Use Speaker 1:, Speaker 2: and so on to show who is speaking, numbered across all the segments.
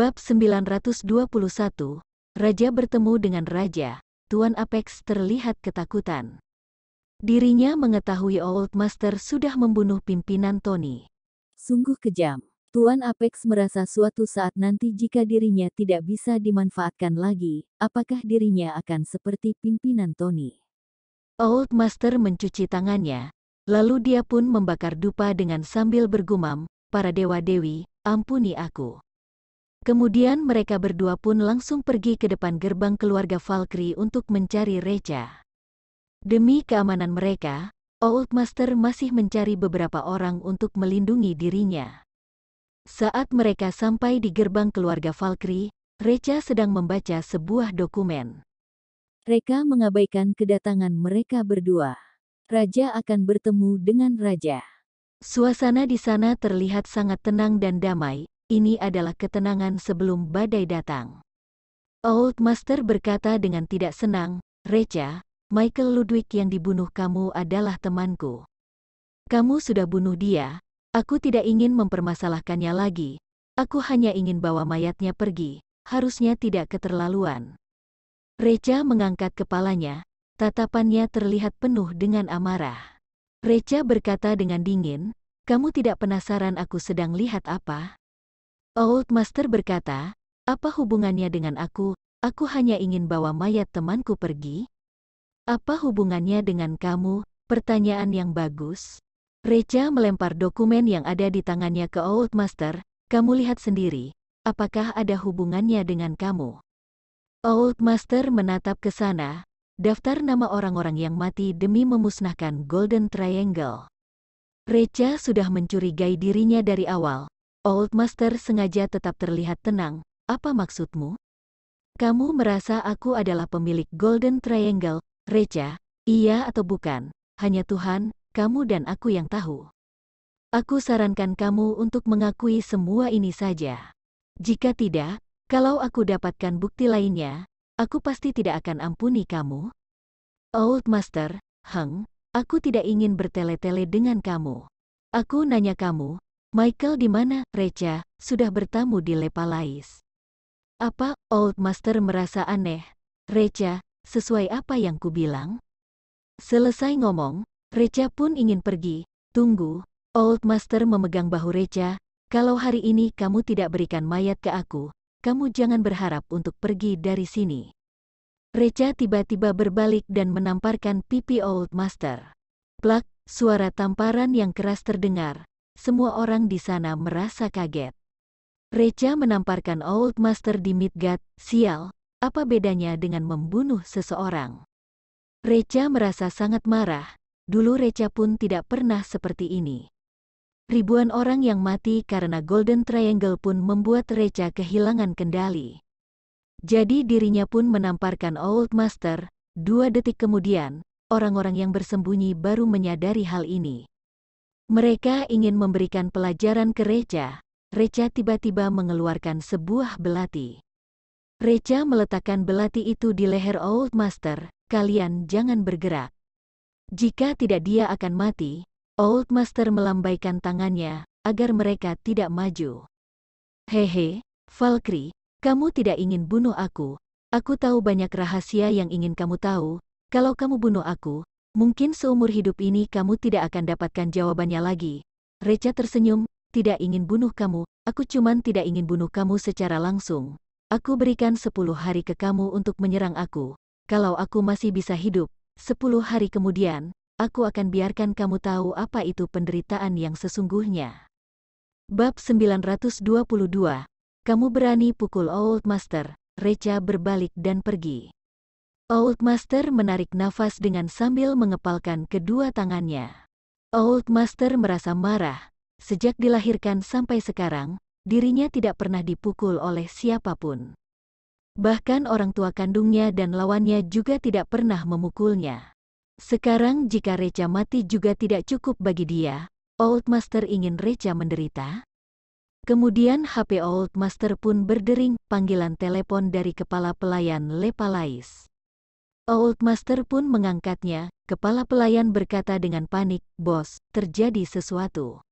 Speaker 1: Bab 921, Raja bertemu dengan Raja. Tuan Apex terlihat ketakutan. Dirinya mengetahui Old Master sudah membunuh pimpinan Tony.
Speaker 2: Sungguh kejam. Tuan Apex merasa suatu saat nanti jika dirinya tidak bisa dimanfaatkan lagi, apakah dirinya akan seperti pimpinan Tony?
Speaker 1: Old Master mencuci tangannya, lalu dia pun membakar dupa dengan sambil bergumam, "Para dewa-dewi, ampuni aku." Kemudian mereka berdua pun langsung pergi ke depan gerbang keluarga Valkyrie untuk mencari Recha. Demi keamanan mereka, Old Master masih mencari beberapa orang untuk melindungi dirinya. Saat mereka sampai di gerbang keluarga Valkyrie, Recha sedang membaca sebuah dokumen.
Speaker 2: Mereka mengabaikan kedatangan mereka berdua. Raja akan bertemu dengan Raja.
Speaker 1: Suasana di sana terlihat sangat tenang dan damai. Ini adalah ketenangan sebelum badai datang. Old Master berkata dengan tidak senang, "Recha, Michael Ludwig yang dibunuh kamu adalah temanku. Kamu sudah bunuh dia, aku tidak ingin mempermasalahkannya lagi. Aku hanya ingin bawa mayatnya pergi, harusnya tidak keterlaluan." Recha mengangkat kepalanya, tatapannya terlihat penuh dengan amarah. Recha berkata dengan dingin, "Kamu tidak penasaran aku sedang lihat apa?" Old Master berkata, "Apa hubungannya dengan aku? Aku hanya ingin bawa mayat temanku pergi." "Apa hubungannya dengan kamu?" Pertanyaan yang bagus. Recha melempar dokumen yang ada di tangannya ke Old Master. "Kamu lihat sendiri, apakah ada hubungannya dengan kamu?" Old Master menatap ke sana, daftar nama orang-orang yang mati demi memusnahkan Golden Triangle. Recha sudah mencurigai dirinya dari awal. Old Master sengaja tetap terlihat tenang. "Apa maksudmu? Kamu merasa aku adalah pemilik Golden Triangle, Recha? Iya atau bukan? Hanya Tuhan, kamu dan aku yang tahu. Aku sarankan kamu untuk mengakui semua ini saja. Jika tidak, kalau aku dapatkan bukti lainnya, aku pasti tidak akan ampuni kamu." Old Master, aku tidak ingin bertele-tele dengan kamu. Aku nanya kamu, Michael di mana?" Recha sudah bertamu di Lepalais. "Apa?" Old Master merasa aneh. "Recha, sesuai apa yang kubilang?" Selesai ngomong, Recha pun ingin pergi. "Tunggu." Old Master memegang bahu Recha. "Kalau hari ini kamu tidak berikan mayat ke aku, kamu jangan berharap untuk pergi dari sini." Recha tiba-tiba berbalik dan menamparkan pipi Old Master. Plak, suara tamparan yang keras terdengar. Semua orang di sana merasa kaget. Recha menamparkan Old Master di Midgard. "Sial, apa bedanya dengan membunuh seseorang?" Recha merasa sangat marah. Dulu Recha pun tidak pernah seperti ini. Ribuan orang yang mati karena Golden Triangle pun membuat Recha kehilangan kendali. Jadi dirinya pun menamparkan Old Master. 2 detik kemudian, orang-orang yang bersembunyi baru menyadari hal ini. Mereka ingin memberikan pelajaran ke Recha. Recha tiba-tiba mengeluarkan sebuah belati. Recha meletakkan belati itu di leher Old Master. "Kalian jangan bergerak. Jika tidak dia akan mati." Old Master melambaikan tangannya, agar mereka tidak maju. "Hehe, Valkyrie, kamu tidak ingin bunuh aku. Aku tahu banyak rahasia yang ingin kamu tahu. Kalau kamu bunuh aku, mungkin seumur hidup ini kamu tidak akan dapatkan jawabannya lagi." Recha tersenyum, "Tidak ingin bunuh kamu, aku cuman tidak ingin bunuh kamu secara langsung. Aku berikan 10 hari ke kamu untuk menyerang aku. Kalau aku masih bisa hidup, 10 hari kemudian, aku akan biarkan kamu tahu apa itu penderitaan yang sesungguhnya." Bab 922, Kamu berani pukul Old Master. Recha berbalik dan pergi. Old Master menarik nafas dengan sambil mengepalkan kedua tangannya. Old Master merasa marah. Sejak dilahirkan sampai sekarang, dirinya tidak pernah dipukul oleh siapapun. Bahkan orang tua kandungnya dan lawannya juga tidak pernah memukulnya. Sekarang jika Recha mati juga tidak cukup bagi dia. Old Master ingin Recha menderita? Kemudian HP Old Master pun berdering, panggilan telepon dari kepala pelayan Lepalais. Old Master pun mengangkatnya. Kepala pelayan berkata dengan panik, "Bos, terjadi sesuatu.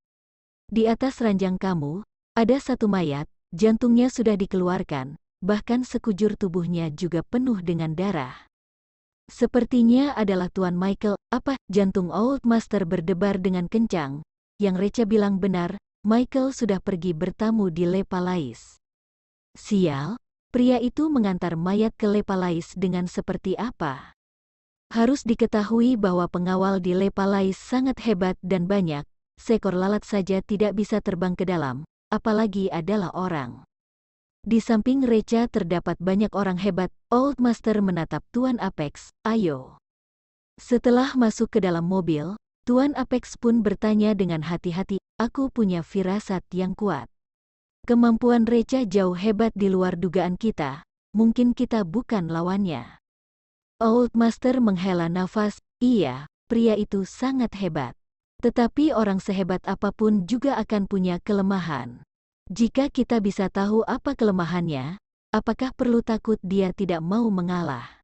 Speaker 1: Di atas ranjang kamu, ada satu mayat, jantungnya sudah dikeluarkan, bahkan sekujur tubuhnya juga penuh dengan darah. Sepertinya adalah Tuan Michael. Apa? Jantung Old Master berdebar dengan kencang. Yang Recha bilang benar, Michael sudah pergi bertamu di Le Palais. Sial, pria itu mengantar mayat ke Le Palais dengan seperti apa? Harus diketahui bahwa pengawal di Le Palais sangat hebat dan banyak, seekor lalat saja tidak bisa terbang ke dalam, apalagi adalah orang. Di samping Recha terdapat banyak orang hebat. Old Master menatap Tuan Apex. Ayo. Setelah masuk ke dalam mobil, Tuan Apex pun bertanya dengan hati-hati, aku punya firasat yang kuat. Kemampuan Recha jauh hebat di luar dugaan kita, mungkin kita bukan lawannya. Old Master menghela nafas, iya, pria itu sangat hebat. Tetapi orang sehebat apapun juga akan punya kelemahan. Jika kita bisa tahu apa kelemahannya, apakah perlu takut dia tidak mau mengalah?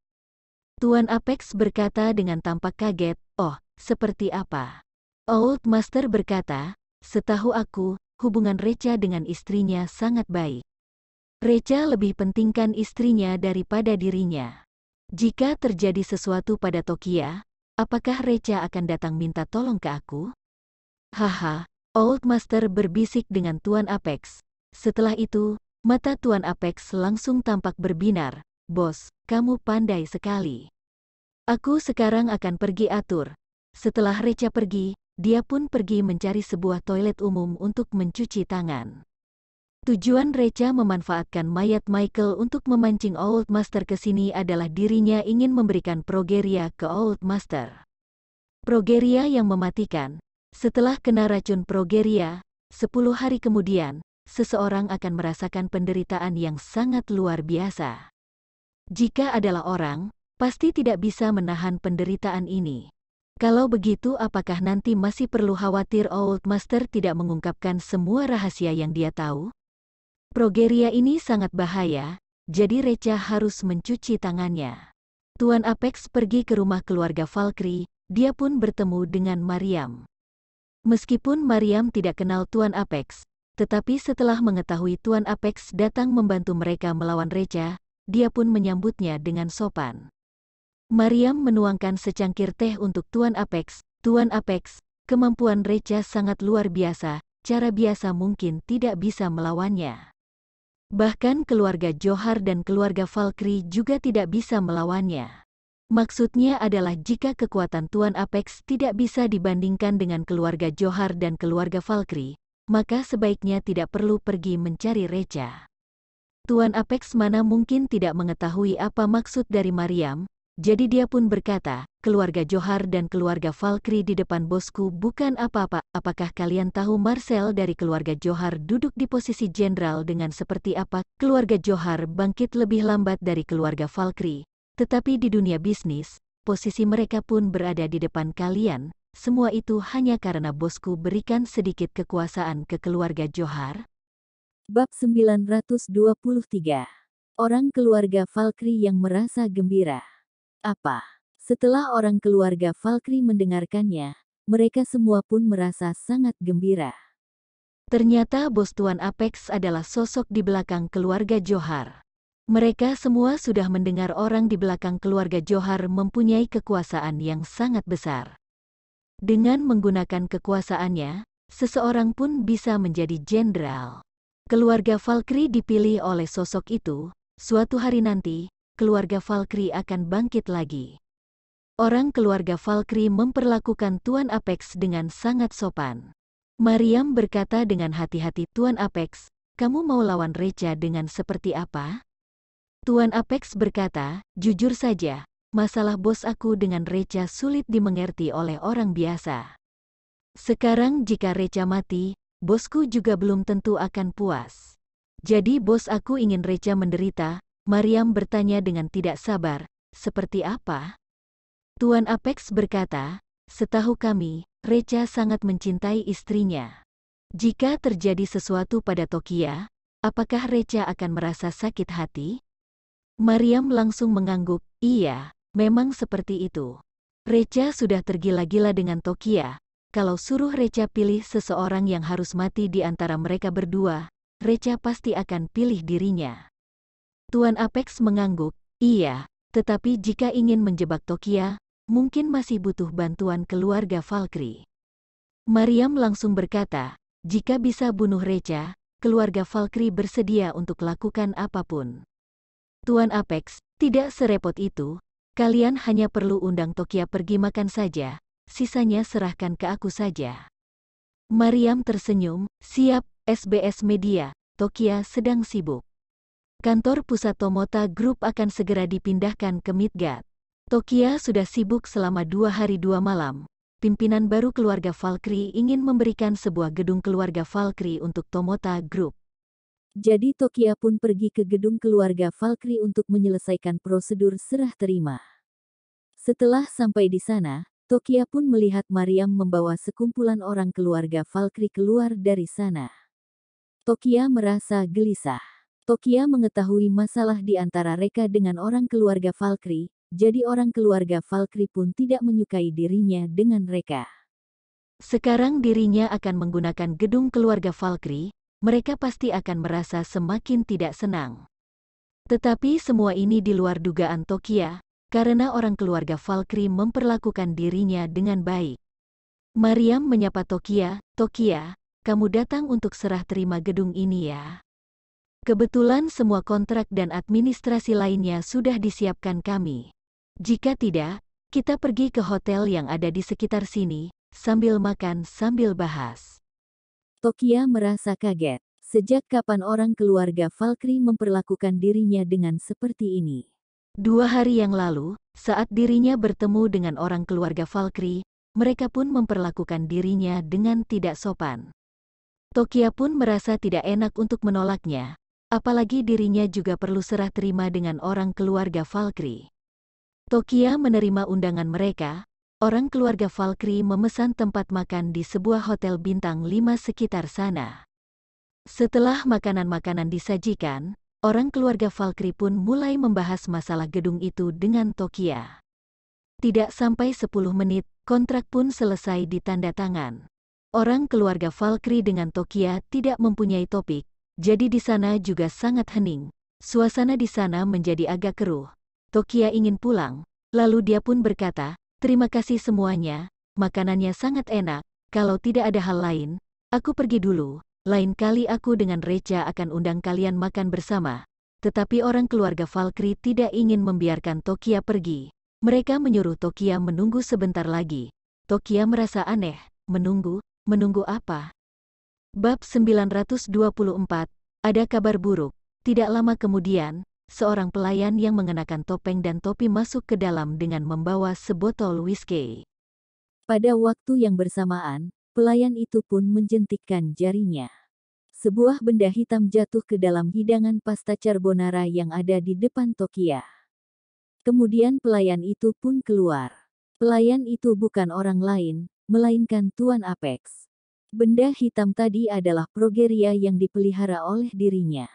Speaker 1: Tuan Apex berkata dengan tampak kaget, oh, seperti apa? Old Master berkata, setahu aku, hubungan Recha dengan istrinya sangat baik. Recha lebih pentingkan istrinya daripada dirinya. Jika terjadi sesuatu pada Tokia, apakah Recha akan datang minta tolong ke aku? Haha, Old Master berbisik dengan Tuan Apex. Setelah itu, mata Tuan Apex langsung tampak berbinar. Bos, kamu pandai sekali. Aku sekarang akan pergi atur. Setelah Recha pergi, dia pun pergi mencari sebuah toilet umum untuk mencuci tangan. Tujuan Recha memanfaatkan mayat Michael untuk memancing Old Master ke sini adalah dirinya ingin memberikan progeria ke Old Master. Progeria yang mematikan. Setelah kena racun progeria, 10 hari kemudian, seseorang akan merasakan penderitaan yang sangat luar biasa. Jika adalah orang, pasti tidak bisa menahan penderitaan ini. Kalau begitu, apakah nanti masih perlu khawatir Old Master tidak mengungkapkan semua rahasia yang dia tahu? Progeria ini sangat bahaya, jadi Recha harus mencuci tangannya. Tuan Apex pergi ke rumah keluarga Valkyrie, dia pun bertemu dengan Mariam. Meskipun Mariam tidak kenal Tuan Apex, tetapi setelah mengetahui Tuan Apex datang membantu mereka melawan Recha, dia pun menyambutnya dengan sopan. Mariam menuangkan secangkir teh untuk Tuan Apex. Tuan Apex, kemampuan Recha sangat luar biasa, cara biasa mungkin tidak bisa melawannya. Bahkan keluarga Johar dan keluarga Valkyrie juga tidak bisa melawannya. Maksudnya adalah jika kekuatan Tuan Apex tidak bisa dibandingkan dengan keluarga Johar dan keluarga Valkyrie, maka sebaiknya tidak perlu pergi mencari Recha. Tuan Apex mana mungkin tidak mengetahui apa maksud dari Mariam, jadi dia pun berkata, keluarga Johar dan keluarga Valkyrie di depan bosku bukan apa-apa. Apakah kalian tahu Marcel dari keluarga Johar duduk di posisi jenderal dengan seperti apa? Keluarga Johar bangkit lebih lambat dari keluarga Valkyrie, tetapi di dunia bisnis, posisi mereka pun berada di depan kalian. Semua itu hanya karena bosku berikan sedikit kekuasaan ke keluarga Johar.
Speaker 2: Bab 923. Orang keluarga Valkyrie yang merasa gembira. Apa? Setelah orang keluarga Valkyrie mendengarkannya, mereka semua pun merasa sangat gembira.
Speaker 1: Ternyata bos Tuan Apex adalah sosok di belakang keluarga Johar. Mereka semua sudah mendengar orang di belakang keluarga Johar mempunyai kekuasaan yang sangat besar. Dengan menggunakan kekuasaannya, seseorang pun bisa menjadi jenderal. Keluarga Valkyrie dipilih oleh sosok itu. Suatu hari nanti, keluarga Valkyrie akan bangkit lagi. Orang keluarga Valkyrie memperlakukan Tuan Apex dengan sangat sopan. Mariam berkata dengan hati-hati, Tuan Apex, kamu mau lawan Recha dengan seperti apa? Tuan Apex berkata, jujur saja, masalah bos aku dengan Recha sulit dimengerti oleh orang biasa. Sekarang jika Recha mati, bosku juga belum tentu akan puas. Jadi bos aku ingin Recha menderita. Mariam bertanya dengan tidak sabar, seperti apa? Tuan Apex berkata, setahu kami, Recha sangat mencintai istrinya. Jika terjadi sesuatu pada Tokia, apakah Recha akan merasa sakit hati? Mariam langsung mengangguk, iya, memang seperti itu. Recha sudah tergila-gila dengan Tokia. Kalau suruh Recha pilih seseorang yang harus mati di antara mereka berdua, Recha pasti akan pilih dirinya. Tuan Apex mengangguk, iya, tetapi jika ingin menjebak Tokia, mungkin masih butuh bantuan keluarga Valkyrie. Mariam langsung berkata, jika bisa bunuh Recha, keluarga Valkyrie bersedia untuk lakukan apapun. Tuan Apex, tidak serepot itu, kalian hanya perlu undang Tokia pergi makan saja, sisanya serahkan ke aku saja. Mariam tersenyum, siap, SBS Media, Tokia sedang sibuk. Kantor pusat Tomota Group akan segera dipindahkan ke Midgard. Tokia sudah sibuk selama 2 hari 2 malam. Pimpinan baru keluarga Valkyrie ingin memberikan sebuah gedung keluarga Valkyrie untuk Tomota Group.
Speaker 2: Jadi Tokia pun pergi ke gedung keluarga Valkyrie untuk menyelesaikan prosedur serah terima. Setelah sampai di sana, Tokia pun melihat Mariam membawa sekumpulan orang keluarga Valkyrie keluar dari sana. Tokia merasa gelisah. Tokia mengetahui masalah di antara Reka dengan orang keluarga Valkyrie, jadi orang keluarga Valkyrie pun tidak menyukai dirinya dengan Reka.
Speaker 1: Sekarang dirinya akan menggunakan gedung keluarga Valkyrie, mereka pasti akan merasa semakin tidak senang. Tetapi semua ini di luar dugaan Tokia, karena orang keluarga Valkyrie memperlakukan dirinya dengan baik. Mariam menyapa Tokia, Tokia, kamu datang untuk serah terima gedung ini ya. Kebetulan semua kontrak dan administrasi lainnya sudah disiapkan kami. Jika tidak, kita pergi ke hotel yang ada di sekitar sini, sambil makan sambil bahas.
Speaker 2: Tokia merasa kaget. Sejak kapan orang keluarga Valkyrie memperlakukan dirinya dengan seperti ini?
Speaker 1: 2 hari yang lalu, saat dirinya bertemu dengan orang keluarga Valkyrie, mereka pun memperlakukan dirinya dengan tidak sopan. Tokia pun merasa tidak enak untuk menolaknya, apalagi dirinya juga perlu serah terima dengan orang keluarga Valkyrie. Tokia menerima undangan mereka, orang keluarga Valkyrie memesan tempat makan di sebuah hotel bintang 5 sekitar sana. Setelah makanan-makanan disajikan, orang keluarga Valkyrie pun mulai membahas masalah gedung itu dengan Tokia. Tidak sampai 10 menit, kontrak pun selesai ditanda tangan. Orang keluarga Valkyrie dengan Tokia tidak mempunyai topik, jadi di sana juga sangat hening. Suasana di sana menjadi agak keruh. Tokia ingin pulang, lalu dia pun berkata, terima kasih semuanya, makanannya sangat enak, kalau tidak ada hal lain, aku pergi dulu. Lain kali aku dengan Recha akan undang kalian makan bersama. Tetapi orang keluarga Valkyrie tidak ingin membiarkan Tokia pergi. Mereka menyuruh Tokia menunggu sebentar lagi. Tokia merasa aneh, menunggu apa? Bab 924, ada kabar buruk. Tidak lama kemudian, seorang pelayan yang mengenakan topeng dan topi masuk ke dalam dengan membawa sebotol whisky.
Speaker 2: Pada waktu yang bersamaan, pelayan itu pun menjentikkan jarinya. Sebuah benda hitam jatuh ke dalam hidangan pasta carbonara yang ada di depan Tokia. Kemudian pelayan itu pun keluar. Pelayan itu bukan orang lain, melainkan Tuan Apex. Benda hitam tadi adalah progeria yang dipelihara oleh dirinya.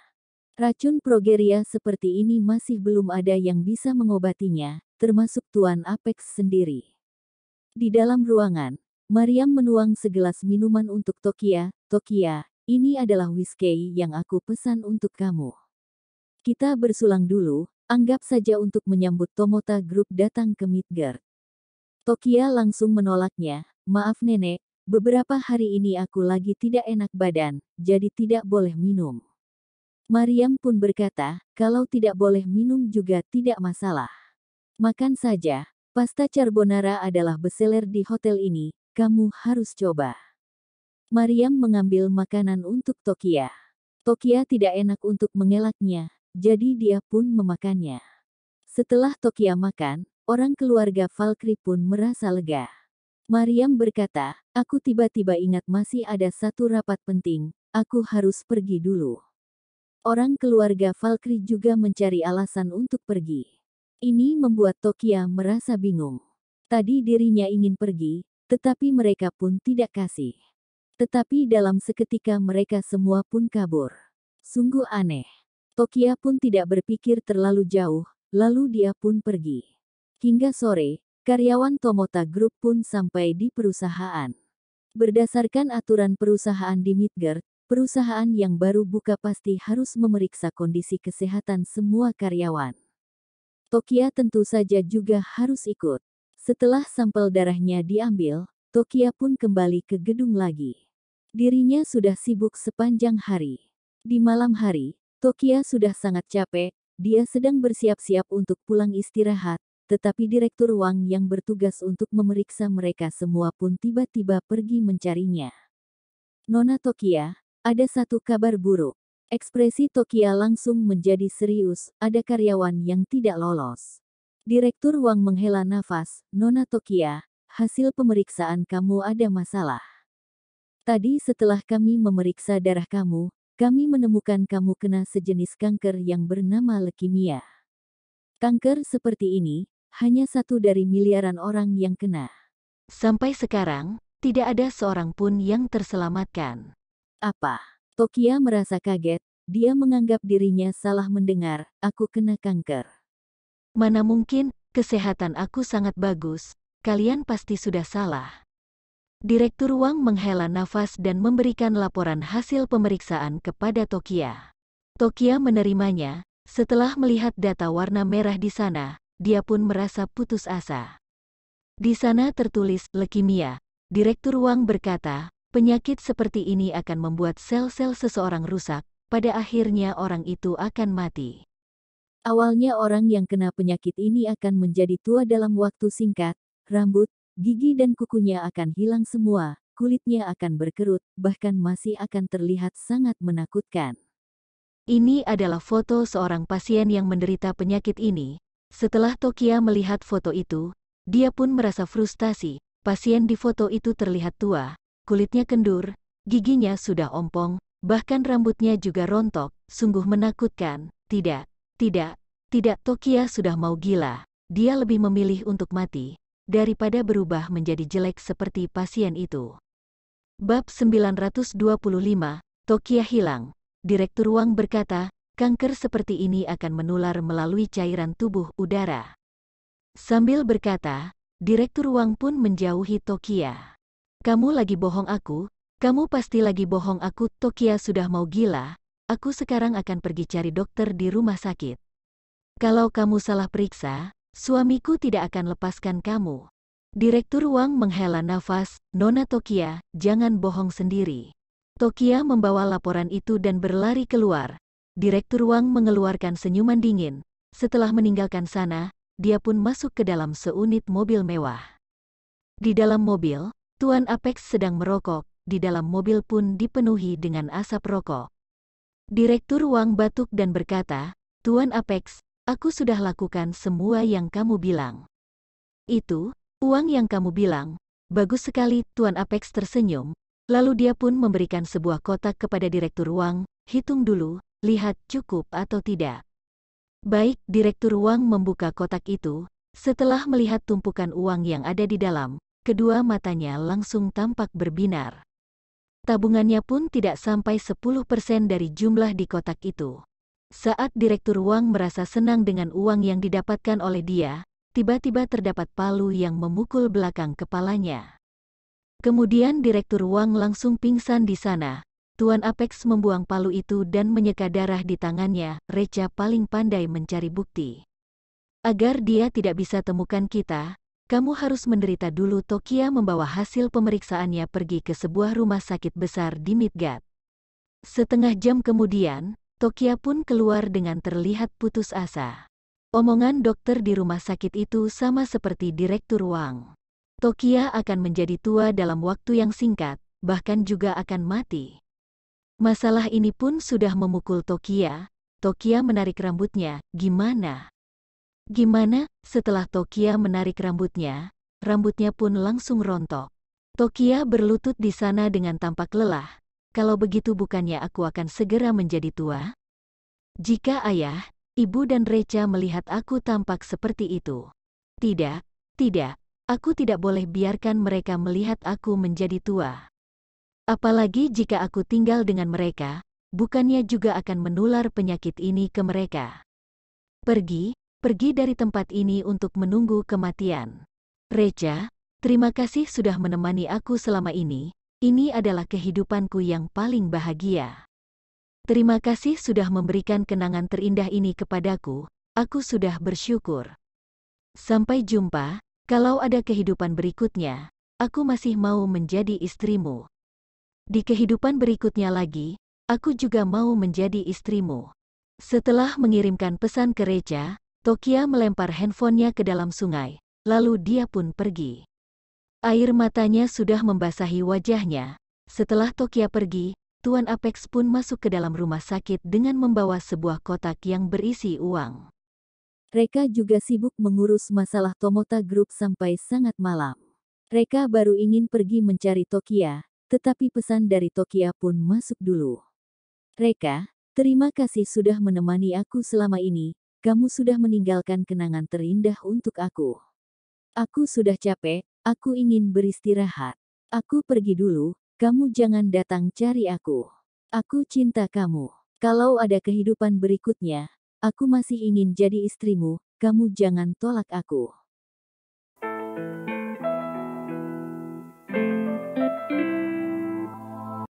Speaker 2: Racun progeria seperti ini masih belum ada yang bisa mengobatinya, termasuk Tuan Apex sendiri. Di dalam ruangan, Mariam menuang segelas minuman untuk Tokia. Tokia, ini adalah whisky yang aku pesan untuk kamu. Kita bersulang dulu, anggap saja untuk menyambut Tomota Group datang ke Midgard. Tokia langsung menolaknya, maaf nenek, beberapa hari ini aku lagi tidak enak badan, jadi tidak boleh minum. Mariam pun berkata, kalau tidak boleh minum juga tidak masalah. Makan saja, pasta carbonara adalah bestseller di hotel ini, kamu harus coba. Mariam mengambil makanan untuk Tokia. Tokia tidak enak untuk mengelaknya, jadi dia pun memakannya. Setelah Tokia makan, orang keluarga Valkyrie pun merasa lega. Mariam berkata, aku tiba-tiba ingat masih ada satu rapat penting, aku harus pergi dulu. Orang keluarga Valkyrie juga mencari alasan untuk pergi. Ini membuat Tokia merasa bingung. Tadi dirinya ingin pergi, tetapi mereka pun tidak kasih. Tetapi dalam seketika mereka semua pun kabur. Sungguh aneh. Tokia pun tidak berpikir terlalu jauh, lalu dia pun pergi. Hingga sore, karyawan Tomota Group pun sampai di perusahaan. Berdasarkan aturan perusahaan di Midgard, Perusahaan yang baru buka pasti harus memeriksa kondisi kesehatan semua karyawan. Tokia tentu saja juga harus ikut. Setelah sampel darahnya diambil, Tokia pun kembali ke gedung lagi. Dirinya sudah sibuk sepanjang hari. Di malam hari, Tokia sudah sangat capek, dia sedang bersiap-siap untuk pulang istirahat, tetapi Direktur Wang yang bertugas untuk memeriksa mereka semua pun tiba-tiba pergi mencarinya. Nona Tokia, ada satu kabar buruk. Ekspresi Tokia langsung menjadi serius, ada karyawan yang tidak lolos. Direktur Wang menghela nafas, Nona Tokia, hasil pemeriksaan kamu ada masalah. Tadi setelah kami memeriksa darah kamu, kami menemukan kamu kena sejenis kanker yang bernama leukemia. Kanker seperti ini, hanya 1 dari miliaran orang yang kena.
Speaker 1: Sampai sekarang, tidak ada seorang pun yang terselamatkan.
Speaker 2: Apa? Tokia merasa kaget, dia menganggap dirinya salah mendengar, aku kena kanker.
Speaker 1: Mana mungkin, kesehatan aku sangat bagus, kalian pasti sudah salah. Direktur Wang menghela nafas dan memberikan laporan hasil pemeriksaan kepada Tokia. Tokia menerimanya, setelah melihat data warna merah di sana, dia pun merasa putus asa. Di sana tertulis leukemia. Direktur Wang berkata, penyakit seperti ini akan membuat sel-sel seseorang rusak, pada akhirnya orang itu akan mati.
Speaker 2: Awalnya orang yang kena penyakit ini akan menjadi tua dalam waktu singkat, rambut, gigi dan kukunya akan hilang semua, kulitnya akan berkerut, bahkan masih akan terlihat sangat menakutkan.
Speaker 1: Ini adalah foto seorang pasien yang menderita penyakit ini. Setelah Tokia melihat foto itu, dia pun merasa frustasi. Pasien di foto itu terlihat tua, kulitnya kendur, giginya sudah ompong, bahkan rambutnya juga rontok, sungguh menakutkan. Tidak, Tokia sudah mau gila. Dia lebih memilih untuk mati, daripada berubah menjadi jelek seperti pasien itu. Bab 925, Tokia hilang. Direktur Wang berkata, kanker seperti ini akan menular melalui cairan tubuh udara. Sambil berkata, Direktur Wang pun menjauhi Tokia. Kamu lagi bohong aku, kamu pasti lagi bohong aku. Tokia sudah mau gila, aku sekarang akan pergi cari dokter di rumah sakit. Kalau kamu salah periksa, suamiku tidak akan lepaskan kamu. Direktur Wang menghela nafas, Nona Tokia, jangan bohong sendiri. Tokia membawa laporan itu dan berlari keluar. Direktur Wang mengeluarkan senyuman dingin. Setelah meninggalkan sana, dia pun masuk ke dalam seunit mobil mewah. Di dalam mobil, Tuan Apex sedang merokok, di dalam mobil pun dipenuhi dengan asap rokok. Direktur Wang batuk dan berkata, Tuan Apex, aku sudah lakukan semua yang kamu bilang. Itu, uang yang kamu bilang, bagus sekali. Tuan Apex tersenyum, lalu dia pun memberikan sebuah kotak kepada Direktur Wang, hitung dulu, lihat cukup atau tidak. Baik, Direktur Wang membuka kotak itu. Setelah melihat tumpukan uang yang ada di dalam, kedua matanya langsung tampak berbinar. Tabungannya pun tidak sampai 10% dari jumlah di kotak itu. Saat Direktur Wang merasa senang dengan uang yang didapatkan oleh dia, tiba-tiba terdapat palu yang memukul belakang kepalanya. Kemudian Direktur Wang langsung pingsan di sana. Tuan Apex membuang palu itu dan menyeka darah di tangannya. Reca paling pandai mencari bukti. Agar dia tidak bisa temukan kita, kamu harus menderita dulu. Tokia membawa hasil pemeriksaannya pergi ke sebuah rumah sakit besar di Midgard. Setengah jam kemudian, Tokia pun keluar dengan terlihat putus asa. Omongan dokter di rumah sakit itu sama seperti Direktur Wang. Tokia akan menjadi tua dalam waktu yang singkat, bahkan juga akan mati. Masalah ini pun sudah memukul Tokia. Tokia menarik rambutnya. Gimana? Setelah Tokia menarik rambutnya pun langsung rontok. Tokia berlutut di sana dengan tampak lelah. Kalau begitu bukannya aku akan segera menjadi tua? Jika ayah, ibu dan Reca melihat aku tampak seperti itu. Tidak, aku tidak boleh biarkan mereka melihat aku menjadi tua. Apalagi jika aku tinggal dengan mereka, bukannya juga akan menular penyakit ini ke mereka. Pergi dari tempat ini untuk menunggu kematian. Reca, terima kasih sudah menemani aku selama ini. Ini adalah kehidupanku yang paling bahagia. Terima kasih sudah memberikan kenangan terindah ini kepadaku, aku sudah bersyukur. Sampai jumpa, kalau ada kehidupan berikutnya, aku masih mau menjadi istrimu. Di kehidupan berikutnya lagi, aku juga mau menjadi istrimu. Setelah mengirimkan pesan ke Recha, Tokia melempar handphonenya ke dalam sungai, lalu dia pun pergi. Air matanya sudah membasahi wajahnya. Setelah Tokia pergi, Tuan Apex pun masuk ke dalam rumah sakit dengan membawa sebuah kotak yang berisi uang.
Speaker 2: Reka juga sibuk mengurus masalah Tomota Group sampai sangat malam. Reka baru ingin pergi mencari Tokia, tetapi pesan dari Tokia pun masuk dulu. Reka, terima kasih sudah menemani aku selama ini, kamu sudah meninggalkan kenangan terindah untuk aku. Aku sudah capek, aku ingin beristirahat. Aku pergi dulu, kamu jangan datang cari aku. Aku cinta kamu. Kalau ada kehidupan berikutnya, aku masih ingin jadi istrimu, kamu jangan tolak aku.